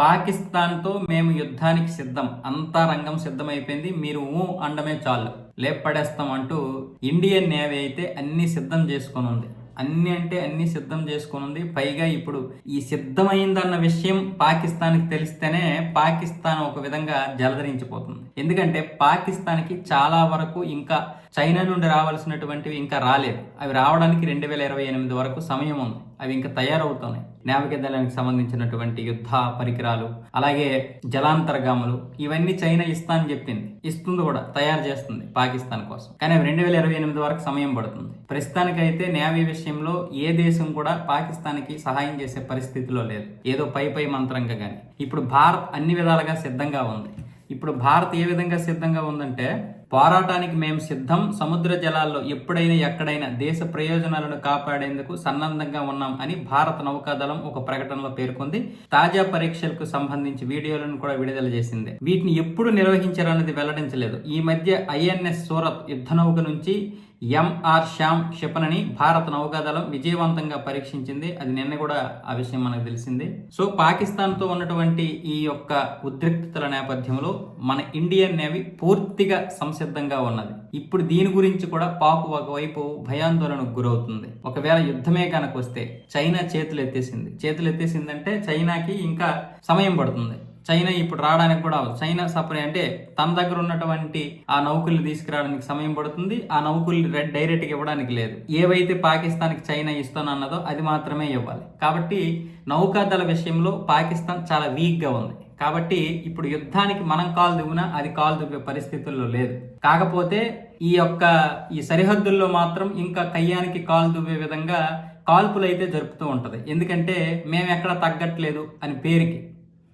పాకిస్తాన్తో మేము యుద్ధానికి సిద్ధం, అంతా రంగం సిద్ధమైపోయింది, మీరు అండమే చాలు లేపడేస్తాం అంటూ ఇండియన్ నేవీ అయితే అన్ని సిద్ధం చేసుకొని ఉంది. అన్ని అంటే అన్ని సిద్ధం చేసుకొని ఉంది. పైగా ఇప్పుడు ఈ సిద్ధమైందన్న విషయం పాకిస్తాన్కి తెలిస్తేనే పాకిస్తాన్ ఒక విధంగా జలధరించిపోతుంది. ఎందుకంటే పాకిస్తాన్కి చాలా వరకు ఇంకా చైనా నుండి రావాల్సినటువంటివి ఇంకా రాలేదు. అవి రావడానికి 2028 వరకు సమయం ఉంది. అవి ఇంకా తయారవుతున్నాయి. నావికాదళానికి సంబంధించినటువంటి యుద్ధ పరికరాలు, అలాగే జలాంతర్గాములు, ఇవన్నీ చైనా ఇస్తా అని చెప్పింది. ఇస్తుంది కూడా, తయారు చేస్తుంది పాకిస్తాన్ కోసం. కానీ అవి 2028 వరకు సమయం పడుతుంది. ప్రస్తుతానికైతే నేవీ విషయంలో ఏ దేశం కూడా పాకిస్తాన్కి సహాయం చేసే పరిస్థితిలో లేదు. ఏదో పై మంత్రంగా కానీ. ఇప్పుడు భారత్ అన్ని విధాలుగా సిద్ధంగా ఉంది. ఇప్పుడు భారత్ ఏ విధంగా సిద్ధంగా ఉందంటే, పోరాటానికి మేము సిద్ధం, సముద్ర జలాల్లో ఎప్పుడైనా ఎక్కడైనా దేశ ప్రయోజనాలను కాపాడేందుకు సన్నద్ధంగా ఉన్నాం అని భారత నౌకాదళం ఒక ప్రకటనలో పేర్కొంది. తాజా పరీక్షలకు సంబంధించి వీడియోలను కూడా విడుదల చేసింది. వీటిని ఎప్పుడు నిర్వహించారన్నది వెల్లడించలేదు. ఈ మధ్య ఐఎన్ఎస్ సూరత్ యుద్ధ నౌక నుంచి ఎంఆర్ శ్యామ్ క్షిపణిని భారత నౌకాదళం విజయవంతంగా పరీక్షించింది. అది నిన్న కూడా ఆ విషయం మనకు తెలిసింది. సో పాకిస్తాన్తో ఉన్నటువంటి ఈ యొక్క ఉద్రిక్తతల నేపథ్యంలో మన ఇండియన్ నేవీ పూర్తిగా సంసిద్ధంగా ఉన్నది. ఇప్పుడు దీని గురించి కూడా పాక్ ఒకవైపు భయాందోళనకు గురవుతుంది. ఒకవేళ యుద్ధమే కనుక వస్తే చైనా చేతులు ఎత్తేసిందంటే చైనాకి ఇంకా సమయం పడుతుంది. చైనా ఇప్పుడు రావడానికి కూడా చైనా సపరే అంటే తన దగ్గర ఉన్నటువంటి ఆ నౌకల్ని తీసుకురావడానికి సమయం పడుతుంది. ఆ నౌకల్ని డైరెక్ట్గా ఇవ్వడానికి లేదు. ఏవైతే పాకిస్తాన్కి చైనా ఇస్తానన్నదో అది మాత్రమే ఇవ్వాలి. కాబట్టి నౌకాదళ విషయంలో పాకిస్తాన్ చాలా వీక్గా ఉంది. కాబట్టి ఇప్పుడు యుద్ధానికి మనం కాలు దువ్వినా అది కాలు దువ్వే పరిస్థితుల్లో లేదు. కాకపోతే ఈ సరిహద్దుల్లో మాత్రం ఇంకా కయ్యానికి కాలు దువ్వే విధంగా కాల్పులు అయితే జరుపుతూ ఉంటది. ఎందుకంటే మేము ఎక్కడ తగ్గట్లేదు అని పేరుకి.